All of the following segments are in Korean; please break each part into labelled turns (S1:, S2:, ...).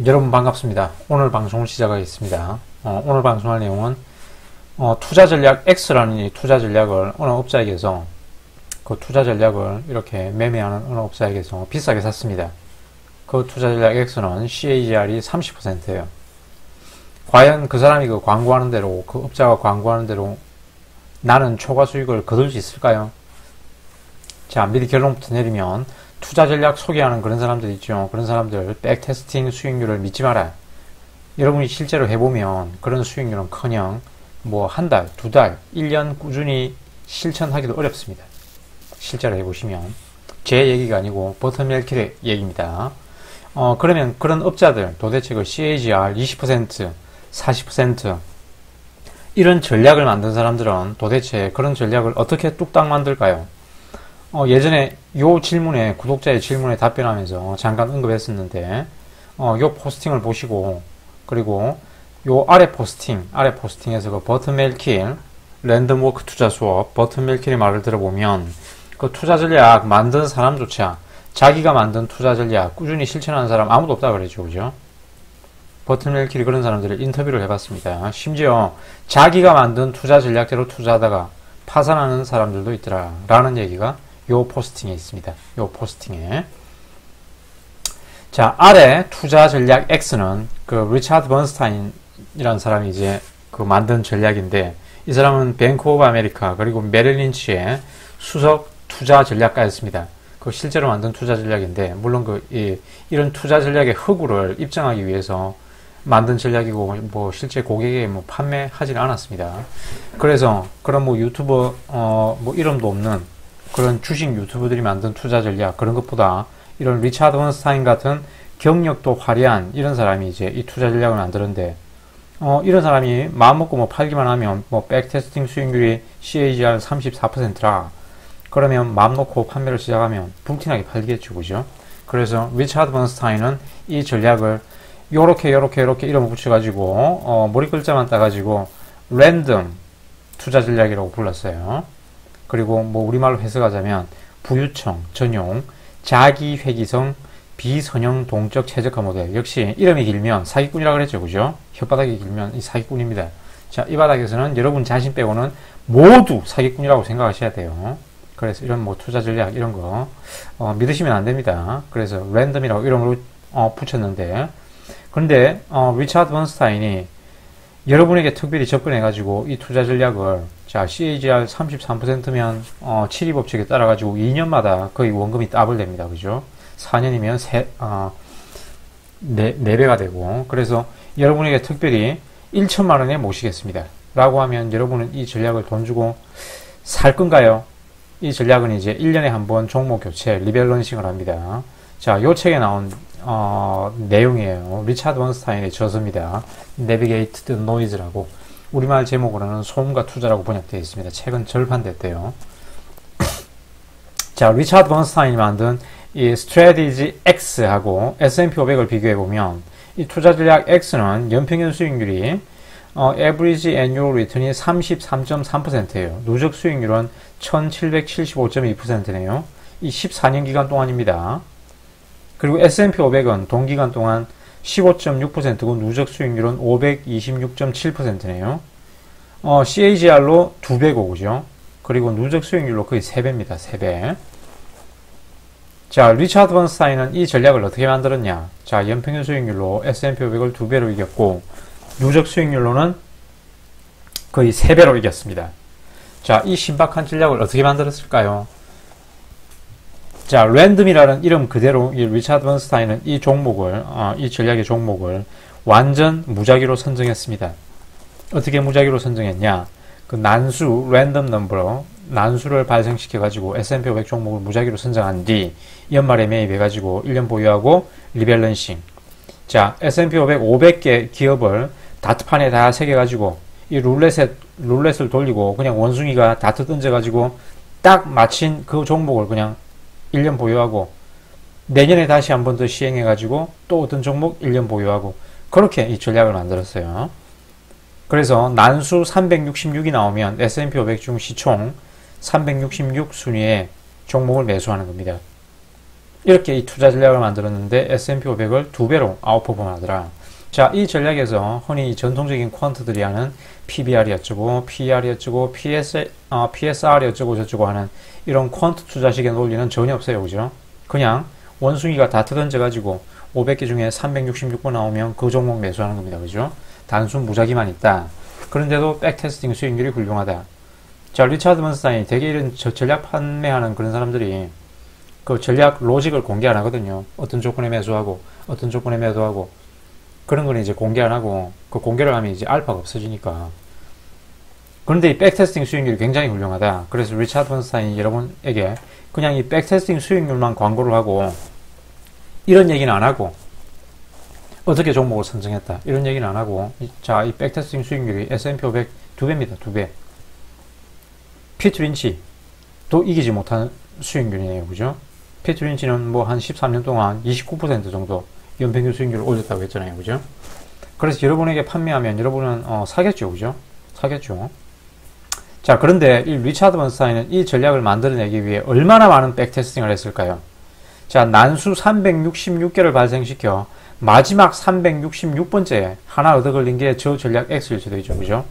S1: 여러분 반갑습니다. 오늘 방송을 시작하겠습니다. 오늘 방송할 내용은 투자 전략 X라는 이 투자 전략을 어느 업자에게서 그 투자 전략을 이렇게 매매하는 어느 업자에게서 비싸게 샀습니다. 그 투자 전략 X는 CAGR이 30%예요. 과연 그 사람이 그 광고하는 대로, 그 업자가 광고하는 대로 나는 초과 수익을 거둘 수 있을까요? 자, 미리 결론부터 내리면 투자 전략 소개하는 그런 사람들 있죠. 그런 사람들 백테스팅 수익률을 믿지 마라. 여러분이 실제로 해보면 그런 수익률은 커녕 뭐 한 달, 두 달, 1년 꾸준히 실천하기도 어렵습니다. 실제로 해보시면 제 얘기가 아니고 버터밀킬의 얘기입니다. 그러면 그런 업자들 도대체 그 CAGR 20%, 40% 이런 전략을 만든 사람들은 도대체 그런 전략을 어떻게 뚝딱 만들까요? 예전에 요 질문에, 구독자의 질문에 답변하면서 잠깐 언급했었는데, 요 포스팅을 보시고, 그리고 요 아래 포스팅에서 그 버튼 멜킬, 랜덤워크 투자 수업, 버튼 멜킬의 말을 들어보면, 그 투자 전략 만든 사람조차, 자기가 만든 투자 전략 꾸준히 실천하는 사람 아무도 없다 그랬죠, 그죠? 버튼 멜킬이 그런 사람들을 인터뷰를 해봤습니다. 심지어 자기가 만든 투자 전략대로 투자하다가 파산하는 사람들도 있더라, 라는 얘기가 요 포스팅에 있습니다. 요 포스팅에. 자, 아래 투자 전략 X는 그 리차드 번스타인이라는 사람이 이제 그 만든 전략인데, 이 사람은 뱅크 오브 아메리카 그리고 메릴 린치의 수석 투자 전략가였습니다. 그 실제로 만든 투자 전략인데, 물론 이런 투자 전략의 허구를 입증하기 위해서 만든 전략이고, 뭐 실제 고객에게 뭐 판매하지는 않았습니다. 그래서 그런 뭐 유튜버 뭐 이름도 없는 그런 주식 유튜브들이 만든 투자 전략, 그런 것보다 이런 리차드 번스타인 같은 경력도 화려한 이런 사람이 이제 이 투자 전략을 만드는데, 이런 사람이 마음먹고 뭐 팔기만 하면 뭐 백테스팅 수익률이 CAGR 34%라 그러면 마음먹고 판매를 시작하면 불티나게 팔겠죠, 그죠? 그래서 리차드 번스타인은 이 전략을 요렇게 이름을 붙여가지고 머리 글자만 따가지고 랜덤 투자 전략이라고 불렀어요. 그리고 뭐 우리말로 해석하자면 부유청, 전용, 자기회기성, 비선형 동적 최적화 모델. 역시 이름이 길면 사기꾼이라고 그랬죠, 그죠? 혓바닥이 길면 이 사기꾼입니다. 자, 이 바닥에서는 여러분 자신 빼고는 모두 사기꾼이라고 생각하셔야 돼요. 그래서 이런 뭐 투자 전략 이런 거 믿으시면 안 됩니다. 그래서 랜덤이라고 이름으로 붙였는데, 그런데 리차드 번스타인이 여러분에게 특별히 접근해가지고 이 투자 전략을, 자, CAGR 33%면 7위법칙에 따라가지고 2년마다 거의 원금이 더블됩니다. 그죠? 4년이면 4배가 되고, 그래서 여러분에게 특별히 1천만 원에 모시겠습니다. 라고 하면 여러분은 이 전략을 돈 주고 살 건가요? 이 전략은 이제 1년에 한 번 종목 교체, 리밸런싱을 합니다. 자, 요 책에 나온 내용이에요. 리차드 번스타인의 저서입니다. Navigate the Noise라고. 우리말 제목으로는 소음과 투자라고 번역되어 있습니다. 책은 절판됐대요. 자, 리차드 번스타인이 만든 이 스트래티지 X하고 S&P 500을 비교해보면, 이 투자 전략 X는 연평균 수익률이 average annual return이 33.3%예요. 누적 수익률은 1775.2%네요. 이 14년 기간 동안입니다. 그리고 S&P 500은 동기간 동안 15.6%고 누적 수익률은 526.7%네요. CAGR로 2배고, 그죠? 그리고 누적 수익률로 거의 3배입니다. 3배. 자, 리차드 번스타인은 이 전략을 어떻게 만들었냐? 자, 연평균 수익률로 S&P 500을 2배로 이겼고, 누적 수익률로는 거의 3배로 이겼습니다. 자, 이 신박한 전략을 어떻게 만들었을까요? 자, 랜덤이라는 이름 그대로 이 리차드 번스타인은 이 종목을, 이 전략의 종목을 완전 무작위로 선정했습니다. 어떻게 무작위로 선정했냐? 그 난수, 랜덤 넘버로 난수를 발생시켜가지고 S&P 500 종목을 무작위로 선정한 뒤 연말에 매입해가지고 1년 보유하고 리밸런싱. 자, S&P 500 500개 기업을 다트판에 다 새겨가지고 이 룰렛을 돌리고 그냥 원숭이가 다트 던져가지고 딱 맞힌 그 종목을 그냥 1년 보유하고 내년에 다시 한 번 더 시행해가지고 또 어떤 종목 1년 보유하고 그렇게 이 전략을 만들었어요. 그래서 난수 366이 나오면 S&P 500 중 시총 366 순위의 종목을 매수하는 겁니다. 이렇게 이 투자 전략을 만들었는데 S&P 500을 2배로 아웃퍼폼 하더라. 자, 이 전략에서 흔히 전통적인 퀀트들이 하는 PBR이 어쩌고, PER이 어쩌고, PSR이 어쩌고 저쩌고 하는 이런 퀀트 투자식의 논리는 전혀 없어요. 그죠? 그냥 원숭이가 다 뜯어져가지고 500개 중에 366번 나오면 그 종목 매수하는 겁니다. 그죠? 단순 무작위만 있다. 그런데도 백테스팅 수익률이 훌륭하다. 자, 리차드 번스타인이 되게 이런 전략 판매하는 그런 사람들이 그 전략 로직을 공개 안 하거든요. 어떤 조건에 매수하고, 어떤 조건에 매도하고, 그런 거는 이제 공개 안 하고, 그 공개를 하면 이제 알파가 없어지니까. 그런데 이 백테스팅 수익률이 굉장히 훌륭하다. 그래서 리차드 번스타인이 여러분에게 그냥 이 백테스팅 수익률만 광고를 하고, 이런 얘기는 안 하고, 어떻게 종목을 선정했다. 이런 얘기는 안 하고, 자, 이 백테스팅 수익률이 S&P 500 2배입니다. 2배. 피트 린치도 이기지 못한 수익률이네요. 그죠? 피트 린치는 뭐 한 13년 동안 29% 정도 연평균 수익률을 올렸다고 했잖아요. 그죠? 그래서 여러분에게 판매하면 여러분은 사겠죠. 그죠? 사겠죠. 자, 그런데 이 리차드 번스타인은 이 전략을 만들어내기 위해 얼마나 많은 백테스팅을 했을까요? 자, 난수 366개를 발생시켜 마지막 366번째에 하나 얻어 걸린 게 저 전략 X일 수도 있죠. 그죠?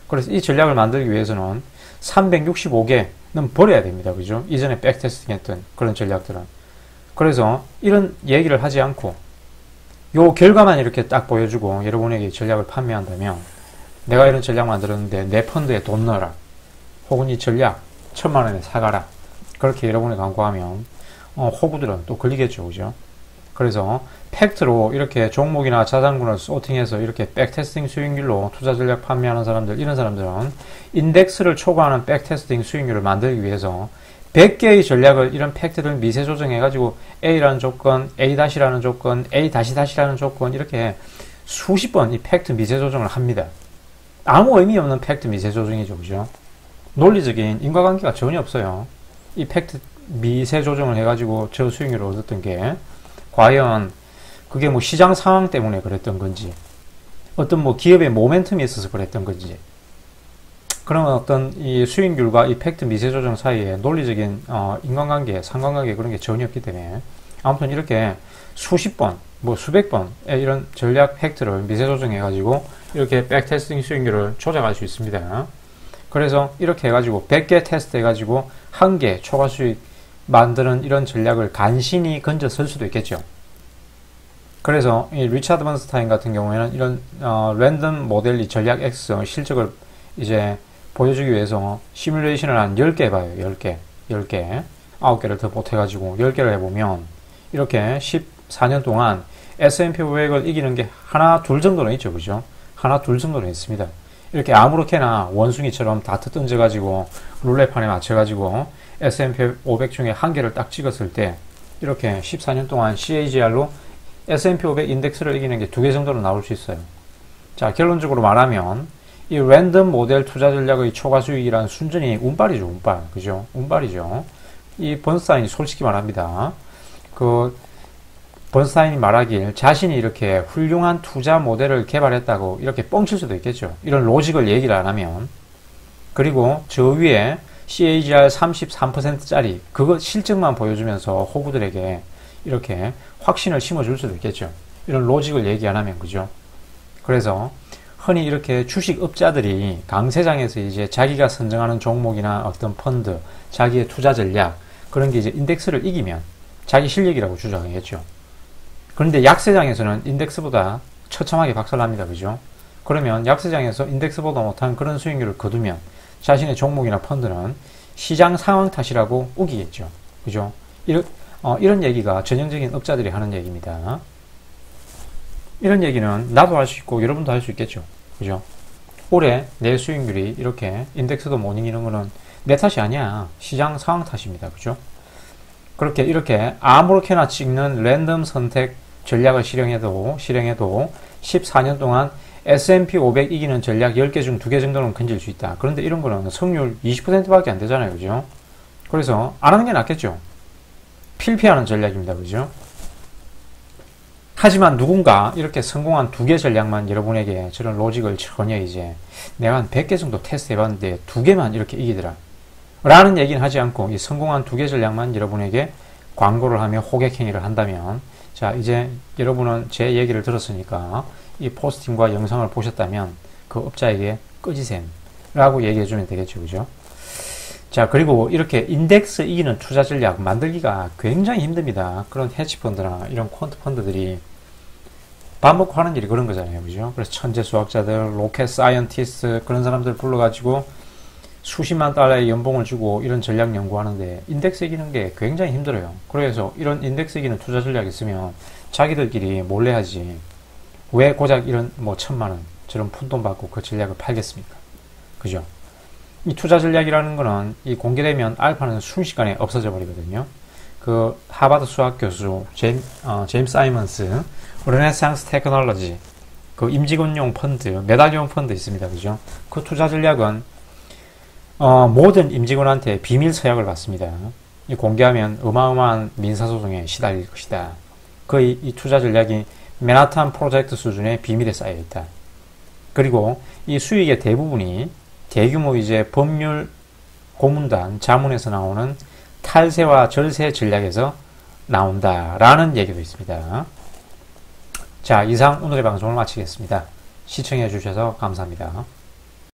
S1: 그래서 이 전략을 만들기 위해서는 365개는 버려야 됩니다. 그죠? 이전에 백테스팅 했던 그런 전략들은. 그래서 이런 얘기를 하지 않고 요 결과만 이렇게 딱 보여주고 여러분에게 전략을 판매한다면 내가 이런 전략 만들었는데 내 펀드에 돈 넣어라. 혹은 이 전략 1000만원에 사가라. 그렇게 여러분이 광고하면 호구들은 또 걸리겠죠. 그죠? 그래서 팩트로 이렇게 종목이나 자산군을 소팅해서 이렇게 백테스팅 수익률로 투자 전략 판매하는 사람들, 이런 사람들은 인덱스를 초과하는 백테스팅 수익률을 만들기 위해서 100개의 전략을 이런 팩트를 미세 조정해가지고 A라는 조건, A-라는 조건, A-라는 조건 이렇게 수십 번 이 팩트 미세 조정을 합니다. 아무 의미 없는 팩트 미세 조정이죠. 그죠? 논리적인 인과관계가 전혀 없어요. 이 팩트 미세 조정을 해가지고 저 수익률을 얻었던 게 과연 그게 뭐 시장 상황 때문에 그랬던 건지, 어떤 뭐 기업의 모멘텀이 있어서 그랬던 건지, 그러면 어떤 이 수익률과 이 팩트 미세 조정 사이에 논리적인 인간관계, 상관관계 그런 게 전혀 없기 때문에 아무튼 이렇게 수십 번, 뭐 수백 번의 이런 전략 팩트를 미세 조정해가지고 이렇게 백테스팅 수익률을 조작할 수 있습니다. 그래서 이렇게 해가지고 100개 테스트 해가지고 1개 초과 수익 만드는 이런 전략을 간신히 건져 쓸 수도 있겠죠. 그래서 이 리차드 번스타인 같은 경우에는 이런 랜덤 모델리 전략 X 실적을 이제 보여주기 위해서 시뮬레이션을 한 10개 해봐요. 10개. 9개를 더 보태가지고 10개를 해보면 이렇게 14년 동안 S&P 500을 이기는 게 하나 둘 정도는 있죠. 그죠? 하나 둘 정도는 있습니다. 이렇게 아무렇게나 원숭이처럼 다 던져가지고 룰렛판에 맞춰가지고 S&P 500 중에 한 개를 딱 찍었을 때 이렇게 14년 동안 CAGR로 S&P 500 인덱스를 이기는 게 2개 정도는 나올 수 있어요. 자, 결론적으로 말하면 이 랜덤 모델 투자 전략의 초과 수익이란 순전히 운빨이죠. 운빨. 그죠? 운빨이죠. 이 번스타인이 솔직히 말합니다. 그 번스타인이 말하길 자신이 이렇게 훌륭한 투자 모델을 개발했다고 이렇게 뻥칠 수도 있겠죠. 이런 로직을 얘기를 안 하면. 그리고 저 위에 CAGR 33%짜리 그거 실적만 보여주면서 호구들에게 이렇게 확신을 심어줄 수도 있겠죠. 이런 로직을 얘기 안 하면. 그죠? 그래서 흔히 이렇게 주식업자들이 강세장에서 이제 자기가 선정하는 종목이나 어떤 펀드, 자기의 투자 전략 그런 게 이제 인덱스를 이기면 자기 실력이라고 주장하겠죠. 그런데 약세장에서는 인덱스보다 처참하게 박살납니다. 그죠? 그러면 약세장에서 인덱스보다 못한 그런 수익률을 거두면 자신의 종목이나 펀드는 시장 상황 탓이라고 우기겠죠. 그죠? 이런 얘기가 전형적인 업자들이 하는 얘기입니다. 이런 얘기는 나도 할 수 있고 여러분도 할 수 있겠죠. 그죠? 올해 내 수익률이 이렇게 인덱스도 못 이기는 거는 내 탓이 아니야. 시장 상황 탓입니다. 그죠? 그렇게 이렇게 아무렇게나 찍는 랜덤 선택 전략을 실행해도 14년 동안 S&P 500 이기는 전략 10개 중 2개 정도는 건질 수 있다. 그런데 이런 거는 성률 20%밖에 안 되잖아요. 그죠? 그래서 안 하는 게 낫겠죠. 필피하는 전략입니다. 그죠? 하지만 누군가 이렇게 성공한 2개 전략만 여러분에게 저런 로직을 전혀 이제 내가 한 100개 정도 테스트 해봤는데 2개만 이렇게 이기더라 라는 얘기는 하지 않고 이 성공한 2개 전략만 여러분에게 광고를 하며 호객 행위를 한다면, 자, 이제 여러분은 제 얘기를 들었으니까 이 포스팅과 영상을 보셨다면 그 업자에게 끄지셈 라고 얘기해 주면 되겠죠. 그죠? 자, 그리고 이렇게 인덱스 이기는 투자 전략 만들기가 굉장히 힘듭니다. 그런 헤지펀드나 이런 퀀트 펀드들이 밥 먹고 하는 일이 그런 거잖아요. 그죠? 그래서 천재 수학자들, 로켓 사이언티스트 그런 사람들 불러가지고 수십만 달러의 연봉을 주고 이런 전략 연구하는데 인덱스 이기는 게 굉장히 힘들어요. 그래서 이런 인덱스 이기는 투자 전략이 있으면 자기들끼리 몰래 하지. 왜 고작 이런 뭐 1,000만 원처럼 푼돈 받고 그 전략을 팔겠습니까? 그죠? 이 투자 전략이라는 거는 이 공개되면 알파는 순식간에 없어져 버리거든요. 그 하버드 수학 교수 제임스 사이먼스 르네상스 테크놀로지 그 임직원용 펀드 메달용 펀드 있습니다. 그죠? 그 투자 전략은 모든 임직원한테 비밀 서약을 받습니다. 이 공개하면 어마어마한 민사소송에 시달릴 것이다. 거의 이 투자 전략이 맨하탄 프로젝트 수준의 비밀에 쌓여 있다. 그리고 이 수익의 대부분이 대규모 이제 법률 고문단 자문에서 나오는 탈세와 절세 전략에서 나온다라는 얘기도 있습니다. 자, 이상 오늘의 방송을 마치겠습니다. 시청해 주셔서 감사합니다.